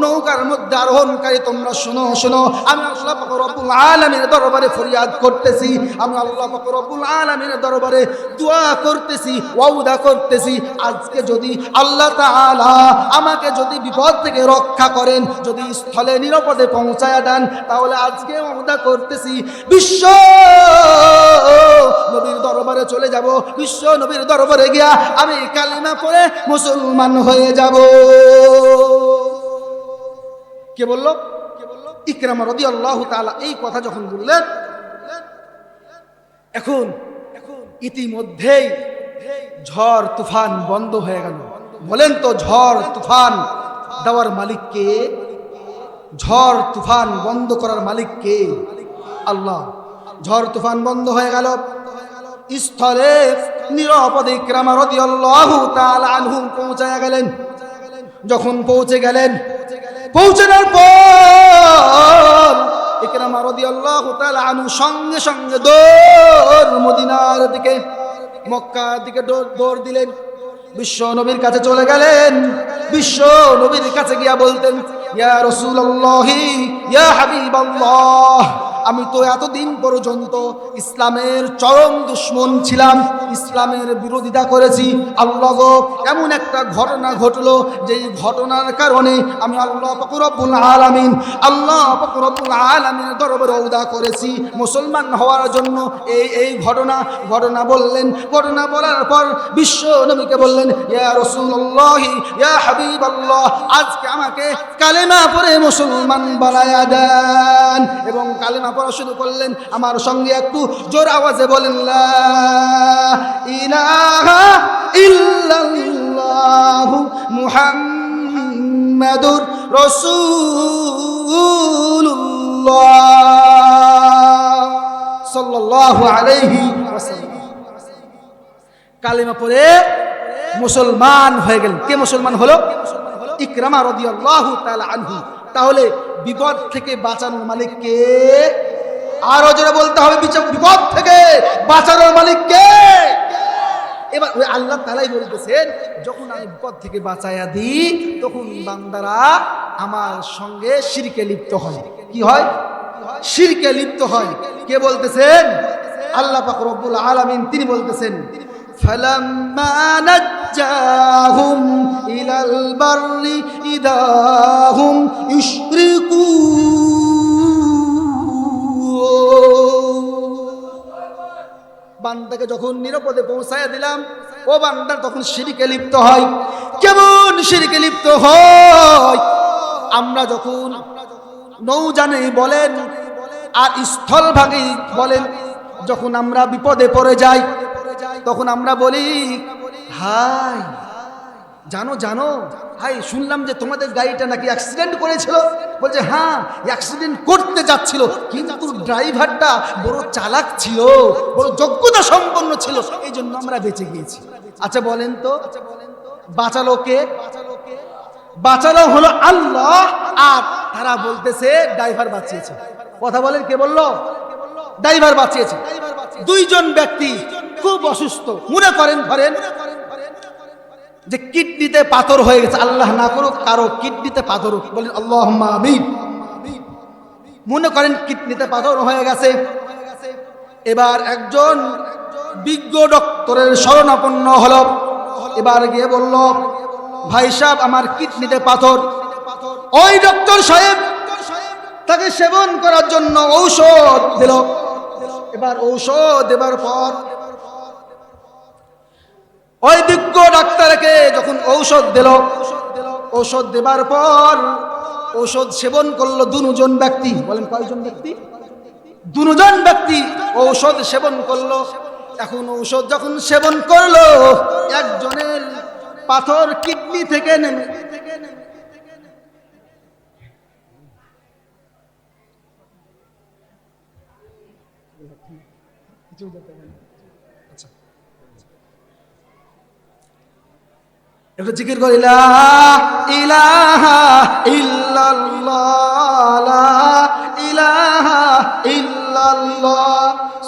নৌকার মধ্যে আরোহণকারী তোমরা শুনো শুনো, আমি আল্লাহ পাক রব্বুল আলামিনের দরবারে ফরিয়াদ করতেছি, আমি আল্লাহ পাক রব্বুল আলামিনের দরবারে দোয়া করতেছি, ওয়াদা করতেছি, আজকে যদি আল্লাহ তাআলা আমাকে যদি বিপদ থেকে রক্ষা করেন, যদি স্থলে নিরাপদে পৌঁছায়া দেন, তাহলে আজকে ওয়াদা করতেছি বিশ্ব নবীর দরবারে চলে যাব, বিশ্ব নবীর দরবারে গিয়া আমি কালিমা পড়ে মুসলমান হয়ে যাব। কে বলল? ইকরামা রাদিয়াল্লাহু তাআলা এই কথা যখন বললেন, এখন ইতিমধ্যেই ঝড় তুফান বন্ধ হয়ে গেল। বলেন তো ঝড় তুফান দেওয়ার মালিক কে? ঝড় তুফান বন্ধ করার মালিক কে? আল্লাহ। ঝড় তুফান বন্ধ হয়ে গেল, স্থলে নিরাপদে ইকরামা রাদিয়াল্লাহু তাআলা আনহু পৌঁছায়া গেলেন। যখন পৌঁছে গেলেন, পৌঁছানোর পর ইকরামা রাদিয়াল্লাহু তাআলা আনহু সঙ্গে সঙ্গে দৌড় মদিনার দিকে, মক্কার দিকে দৌড় দিলেন। বিশ্ব নবীর কাছে চলে গেলেন। বিশ্ব নবীর কাছে গিয়া বলতেন, ইয়া রাসূলুল্লাহ, ইয়া হাবিবাল্লাহ, আমি তো এতদিন পর্যন্ত ইসলামের চরম দুশমন ছিলাম, ইসলামের বিরোধিতা করেছি। আল্লাহ গো, এমন একটা ঘটনা ঘটলো, যেই ঘটনার কারণে আমি আল্লাহ পাক রব্বুল আলামিন দরবারে ওদা করেছি মুসলমান হওয়ার জন্য। এই ঘটনা বললেন। ঘটনা বলার পর বিশ্ব নবীকে বললেন, ইয়া রাসূলুল্লাহ, ইয়া হাবিবাল্লাহ, আজকে আমাকে কালেমা পড়ে মুসলমান বানায়া দেন। এবং কালেমা পড়া শুরু করলেন। আমার সঙ্গে একটু জোর আওয়াজে বলেন, লা ইলাহা ইল্লাল্লাহু মুহাম্মাদুর রাসূলুল্লাহ সাল্লাল্লাহু আলাইহি ওয়াসাল্লাম। কালেমা পড়ে মুসলমান হয়ে গেলেন। কে মুসলমান হলো? ইকরামা রাদিয়াল্লাহু তাআলা আনহু। তাহলে বিপদ থেকে বাঁচানোর মালিক কে? আরো জোরে বলতে হবে, বিপদ থেকে বাঁচানোর মালিক কে? এবার ওই আল্লাহ তাআলাই বলতেছেন, যখন আমি বিপদ থেকে বাঁচায়া দিই তখন বান্দারা আমার সঙ্গে শিরকে লিপ্ত হয়। কি হয়? শিরকে লিপ্ত হয়। কে বলতেছেন? আল্লাহ পাক রব্বুল আলামিন তিনি বলতেছেন, ফালাম্মা নাজ্জাহুম ইলাল বাররি ইদাহুম ইউশরিকুন। বান্দাকে যখন নিরাপদে পৌঁছায়া দিলাম, ও বান্দার তখন শিরকে লিপ্ত হয়। কেমন শিরকে লিপ্ত হয়? আমরা যখন নৌযানে বলেন আর স্থলভাগে বলেন, যখন আমরা বিপদে পড়ে যাই তখন আমরা বলি, হাই জানো হাই, শুনলাম যে তোমাদের গাড়িটা নাকি অ্যাক্সিডেন্ট করেছিল। বলছে হ্যাঁ, অ্যাক্সিডেন্ট করতে যাচ্ছিল, কিন্তু ড্রাইভারটা বড় চালাক ছিল, বড় যোগ্যতা সম্পন্ন ছিল, এই জন্য আমরা বেঁচে গিয়েছি। আচ্ছা বলেন তো, বাঁচালো কে? বাঁচালো হলো আল্লাহ, আর তারা বলতেছে ড্রাইভার বাঁচিয়েছে। কথা বলেন, কে বললো? ড্রাইভার বাঁচিয়েছে। দুইজন ব্যক্তি খুব অসুস্থ, মনে করেন ধরেন যে কিডনিতে পাথর হয়ে গেছে, আল্লাহ না করুক কারো কিডনিতে পাথর হোক, বলেন আল্লাহুম্মা আমিন। মনে করেন কিডনিতে পাথর হয়ে গেছে। এবার একজন বিজ্ঞ ডক্টরের শরণাপন্ন হলো। এবার গিয়ে বলল, ভাই সাহেব আমার কিডনিতে পাথর। ওই ডক্টর সাহেব তাকে সেবন করার জন্য ঔষধ দিল। এবার ঔষধ দেবার পর ওই বিজ্ঞ ডাক্তারকে যখন ঔষধ দিল, ঔষধ দেবার পর ঔষধ সেবন করলো দুজন ব্যক্তি। বলেন কয়জন ব্যক্তি? দুজন ব্যক্তি ঔষধ সেবন করলো। এখন ঔষধ যখন সেবন করলো, একজনের পাথর কিডনি থেকে নেমে একটু জিকির করি, লা ইলাহা ইল্লাল্লাহ, লা ইলাহা ইল্লাল্লাহ,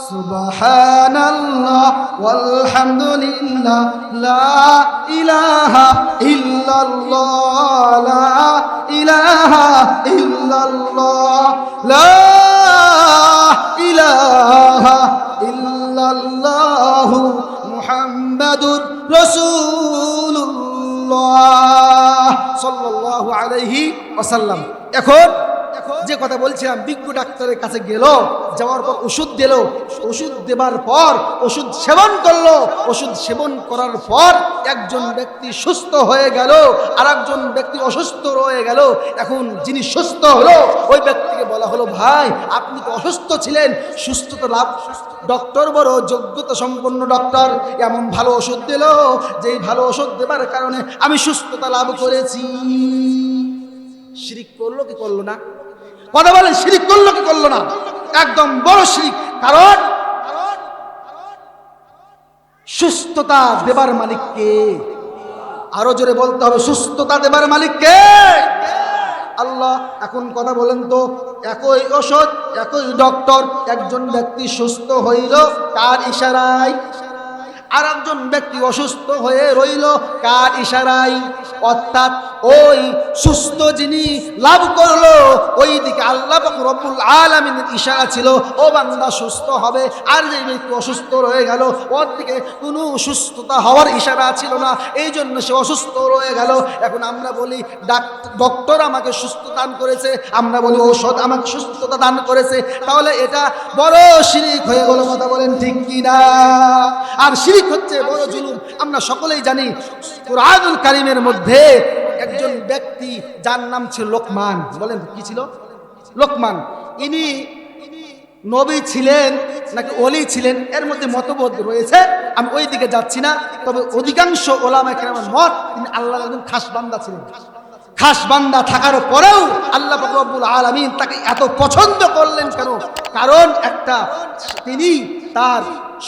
সুবহানাল্লাহ ওয়ালহামদুলিল্লাহ, লা ইলাহা ইল্লাল্লাহ, লা ইলাহা ইল্লাল্লাহ, লা ইলাহা ইল্লাল্লাহু মুহাম্মাদুর রাসূলুল্লাহ সাল্লাল্লাহু আলাইহি ওয়াসাল্লাম। এখন যে কথা বলছিলাম, বিজ্ঞ ডাক্তারের কাছে গেল, যাওয়ার পর ওষুধ দিল। ওষুধ দেবার পর ওষুধ সেবন করলো। ওষুধ সেবন করার পর একজন ব্যক্তি সুস্থ হয়ে গেল, আর একজন ব্যক্তি অসুস্থ রয়ে গেল। এখন যিনি সুস্থ হলো ওই ব্যক্তিকে বলা হলো, ভাই আপনি তো অসুস্থ ছিলেন, সুস্থতা লাভ, ডক্টর বড় যোগ্যতা সম্পন্ন ডক্টর, এমন ভালো ওষুধ দিল, যেই ভালো ওষুধ দেবার কারণে আমি সুস্থতা লাভ করেছি। শিরিক করলো কি করলো না? কথা বলেন, শিরিক করলো কি করলো না? একদম বড় শিরিক। কারণ সুস্থতা দেবার মালিক কে? আরো জোরে বলতে হবে, সুস্থতা দেবার মালিক কে? আল্লাহ। এখন কথা বলেন তো, একই ওষুধ একই ডক্টর, একজন ব্যক্তি সুস্থ হইল কার ইশারায়? আর একজন ব্যক্তি অসুস্থ হয়ে রইল কার ইশারায়? অর্থাৎ ওই সুস্থ যিনি লাভ করলো ওই দিকে আল্লাহ পাক রব্বুল আলামিনের ইশারা ছিল ও বান্দা সুস্থ হবে। আর যে ব্যক্তি অসুস্থ রয়ে গেল ওর দিকে কোনো সুস্থতা হওয়ার ইশারা ছিল না, এই জন্য সে অসুস্থ রয়ে গেল। এখন আমরা বলি ডক্টর আমাকে সুস্থ দান করেছে, আমরা বলি ঔষধ আমাকে সুস্থতা দান করেছে, তাহলে এটা বড় শিরক হয়ে গেল। কথা বলেন ঠিক কিনা? আর শিরক হচ্ছে বড় জুলুম। আমরা সকলেই জানি কুরআনুল কারীমের মধ্যে একজন ব্যক্তি যার নাম ছিল লোকমান। বলেন কি ছিল? লোকমান। ইনি নবী ছিলেন নাকি ওলি ছিলেন এর মধ্যে মতভেদ রয়েছে, আমি ওই দিকে যাচ্ছি না। তবে অধিকাংশ ওলামায়ে কেরামের মত তিনি আল্লাহর একজন খাস বান্দা ছিলেন। খাস বান্দা থাকার পরেও আল্লাহ পাক রব্বুল আলামিন তাকে এত পছন্দ করলেন কেন? কারণ একটা তিনি তার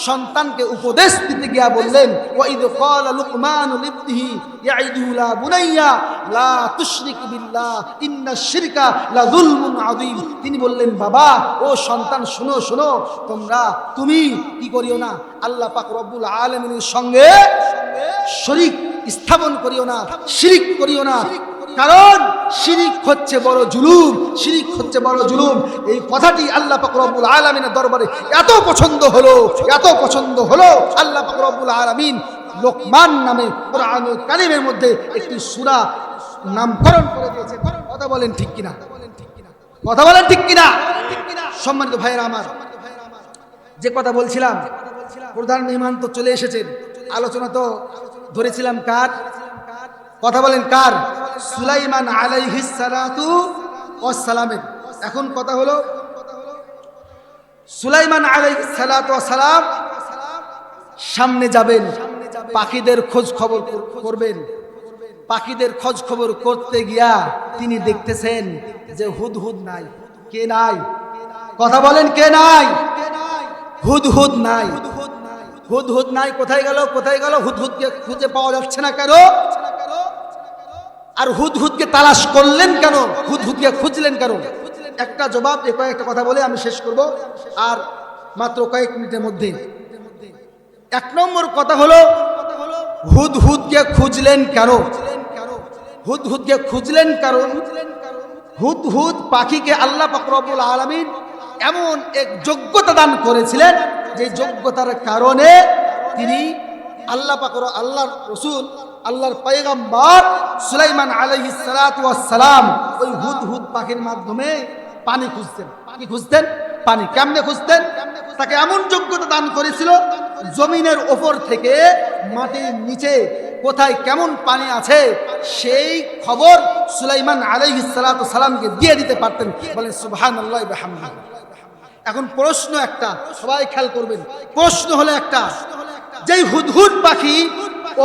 সন্তানকে উপদেশ দিতে গিয়া বললেন ওয়াইদ ক্বালা লুকমানু লিবনিহি ইয়াইদুহু লা বুনাইয়া লা তুশরিক বিল্লাহ ইন্নাশ শিরকা লা যুলমুন আযীম। তিনি বললেন বাবা ও সন্তান শুনো শুনো, তুমি কি করিও না, আল্লাহ পাক রব্বুল আলামিনের সঙ্গে শরীক স্থাপন করিও না, শিরক করিও না, কারণ শিরক হচ্ছে বড় জুলুম, শিরক হচ্ছে বড় জুলুম। এই কথাটি আল্লাহ পাক রব্বুল আলামিনের দরবারে এত পছন্দ হলো, এত পছন্দ হলো, আল্লাহ পাক রব্বুল আলামিন লোকমান নামে কুরআনুল কারীমের মধ্যে একটি সূরা নামকরণ করে দিয়েছে। কথা বলেন ঠিক কিনা? কথা বলেন ঠিক কিনা? সম্মানিত ভাইয়েরা আমার, যে কথা বলছিলাম, প্রধান মেহমান তো চলে এসেছেন, আলোচনা তো ধরেছিলাম কার? কথা বলেন কার? সুলাইমান আলাইহিস সালাতু ওয়াস সালামের। এখন কথা হলো সুলাইমান আলাইহিস সালাতু ওয়াস সালাম সামনে যাবেন, পাখিদের খোঁজ খবর করবেন। পাখিদের খোঁজ খবর করতে গিয়া তিনি দেখতেছেন যে হুদহুদ নাই। কে নাই? কথা বলেন কে নাই? হুদহুদ নাই। হুদহুদ নাই। কোথায় গেল? কোথায় গেল? হুদহুদকে খুঁজে পাওয়া যাচ্ছে না কেন? আর হুদহুদকে তালাশ করলেন কেন? হুদহুদকে খুঁজলেন কেন? একটা জবাব, কয়েকটা কথা বলে আমি শেষ করব আর মাত্র কয়েক মিনিটের মধ্যে। এক নম্বর কথা হলো হুদহুদকে খুঁজলেন কেন? হুদহুদকে খুঁজলেন কারণ হুদহুদ পাখিকে আল্লাহ পাক রব্বুল আলামিন এমন এক যোগ্যতা দান করেছিলেন যে যোগ্যতার কারণে তিনি আল্লাহ পাক আল্লাহর রাসূল আল্লাহর পয়গম্বর সুলাইমান আলাইহিস সালাতু ওয়াস সালাম ওই হুদহুদ পাখির মাধ্যমে পানি খুঁজতেন। পানি খুঁজতেন। পানি কেমনে খুঁজতেন? তাকে এমন যোগ্যতা দান করেছিল জমিনের ওপর থেকে মাটির নিচে কোথায় কেমন পানি আছে সেই খবর সুলাইমান আলাইহিস সালাতু সালামকে দিয়ে দিতে পারতেন। বলেন সুবহানাল্লাহি ওয়া বিহামদিহি। এখন প্রশ্ন একটা, সবাই খেয়াল করবেন, প্রশ্ন হলো একটা, যেই হুদহুদ পাখি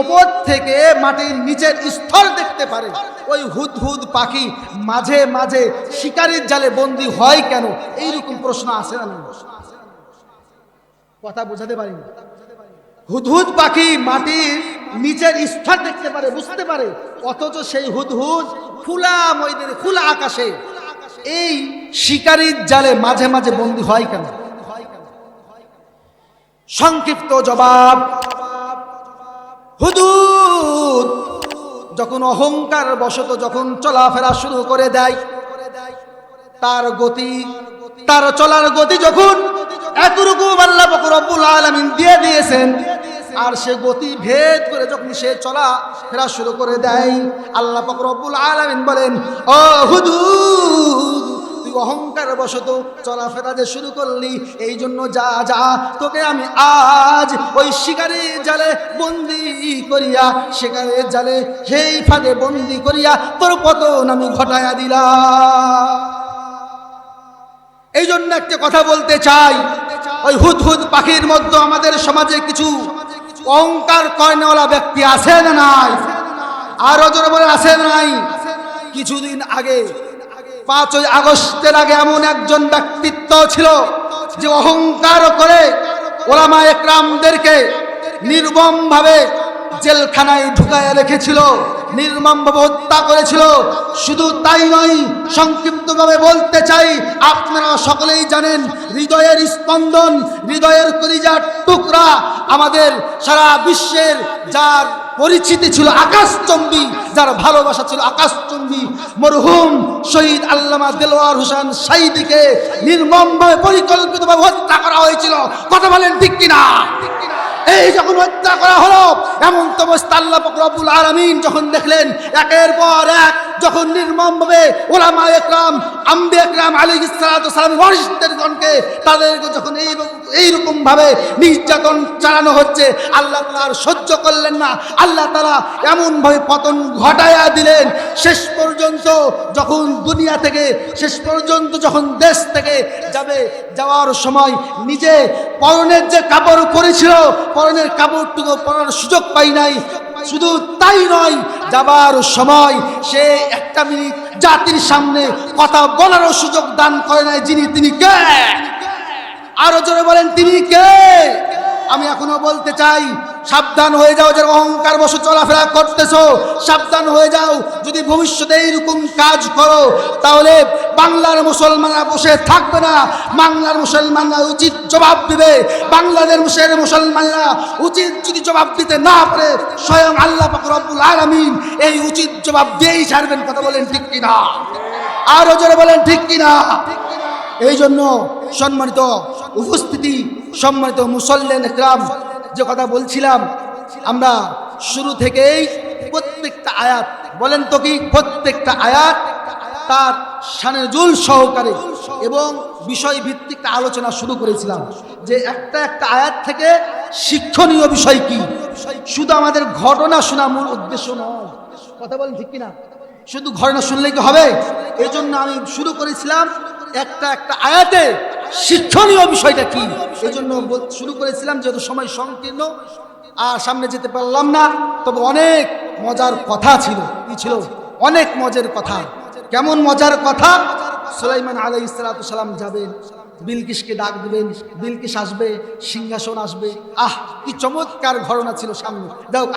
ওপর থেকে মাটির নিচের স্তর দেখতে পারে, ওই হুদহুদ পাখি মাঝে মাঝে শিকারীর জালে বন্দী হয় কেন? এইরকম প্রশ্ন আসে না? কথা বোঝাতে পারিনি। হুদহুদ পাখি মাটির নিচের স্তর দেখতে পারে, বুঝতে পারে, অথচ সেই হুদহুদ খোলা ময়দানে, খোলা আকাশে এই শিকারীর জালে মাঝে মাঝে বন্দী হয় কেন? সংক্ষিপ্ত জবাব, হুদহুদ যখন অহংকার বশত যখন চলাফেরা শুরু করে দেয়, তার গতি, তার চলার গতি যখন একরকম আল্লাহ পাক রব্বুল আলামিন দিয়ে দিয়েছেন, আর সে গতি ভেদ করে যখন সে চলা ফেরা শুরু করে দেয়, আল্লাহ পাক রব্বুল আলামিন বলেন ও হুদহুদ, তুই অহংকার বশত চলাফেরা যে শুরু করলি, এই জন্য যা যা, তোকে আমি আজ ওই শিকারের জালে বন্দি করিয়া, শিকারের জালে সেই ফাঁদে বন্দি করিয়া তোর পতন আমি ঘটাইয়া দিলাম। এই জন্য একটা কথা বলতে চাই, ওই হুদহুদ পাখির মধ্যে আমাদের সমাজে কিছু অহংকার করেনেওয়ালা ব্যক্তি আছে না নাই? আরো জোরে বলে আছে না নাই? কিছুদিন আগে 5ই আগস্টের আগে এমন একজন ব্যক্তিত্ব ছিল যে অহংকার করে ওলামা একরামদেরকে নির্মমভাবে জেলখানায় ঢুকায় রেখেছিল, নির্মমভাবে হত্যা করেছিল। শুধু তাই নয়, সংক্ষিপ্তভাবে বলতে চাই, আপনারা সকলেই জানেন হৃদয়ের স্পন্দন, হৃদয়ের কলিজার টুকরা, আমাদের সারা বিশ্বের যার পরিচিতি ছিল আকাশচুম্বী, যার ভালোবাসা ছিল আকাশচুম্বী, মরহুম শহীদ আল্লামা দেলোয়ার হোসেন সাঈদীকে নির্মমভাবে পরিকল্পিতভাবে হত্যা করা হয়েছিল। কথা বলেন ঠিক কিনা? এই যখন হত্যা করা হলো, এমন তো অবস্থা আল্লাহ পাক রব্বুল আলামিন যখন দেখলেন একের পর এক যখন নির্মমভাবে ওলামা একরাম, আম্বিয়া একরাম আলাইহিস সালাতু ওয়াস সালামের ওয়ারিসদেরগণকে তাদেরকে যখন এইরকম ভাবে নির্যাতন চালানো হচ্ছে, আল্লাহ তাআলা আর সহ্য করলেন না। আল্লাহ তাআলা এমন ভাবে পতন ঘটায়া দিলেন, শেষ পর্যন্ত যখন দুনিয়া থেকে, শেষ পর্যন্ত যখন দেশ থেকে যাওয়ার সময় নিজে পরনের যে কাপড় পরেছিল, পরনের কাপড়টুকু পরার সুযোগ পাই নাই। শুধু তাই নয়, যাবার সময় সে একটা মিনিট জাতির সামনে কথা বলারও সুযোগ দান করে নাই। তিনি কে? আরো জোরে বলেন, তিনি কে? আমি এখনো বলতে চাই, সাবধান হয়ে যাও যারা অহংকার বশে চলাফেরা করতেছো, সাবধান হয়ে যাও। যদি ভবিষ্যতে এইরকম কাজ করো তাহলে বাংলার মুসলমানরা বসে থাকবে না, বাংলার মুসলমানরা উচিত জবাব দিবে। বাংলাদেশের মুসলমানরা উচিত যদি জবাব দিতে না পারে, স্বয়ং আল্লাহ পাক রব্বুল আলামিন এই উচিত জবাব দিয়েই ছাড়বেন। কথা বলেন ঠিক কিনা? আরো জোরে বলেন ঠিক কিনা? এই জন্য সম্মানিত উপস্থিতি, সম্মানিত মুসল্লিন ইকরাম, যে কথা বলছিলাম, আমরা শুরু থেকেই প্রত্যেকটা আয়াত, বলেন তো কি, প্রত্যেকটা আয়াত তার শানে-জুল সহকারে এবং বিষয় ভিত্তিক আলোচনা শুরু করেছিলাম যে একটা আয়াত থেকে শিক্ষণীয় বিষয় কি। শুধু আমাদের ঘটনা শোনা মূল উদ্দেশ্য নয়। কথা বলেন ঠিক কিনা? শুধু ঘটনা শুনলেই কি হবে? এই জন্য আমি শুরু করেছিলাম একটা আয়াতে শিক্ষণীয় বিষয়টা কি, এই জন্য শুরু করেছিলাম। যেহেতু সময় সংকীর্ণ আর সামনে যেতে পারলাম না, তবে অনেক মজার কথা ছিল। কি ছিল? অনেক মজার কথা। কেমন মজার কথা? সুলাইমান আলাইহিস সালাতু ওয়াস সালাম যাবেন, বিলকিসকে ডাক দিবেন, বিলকিস আসবে, সিংহাসন আসবে। কি চমৎকার ঘটনা ছিল সামনে।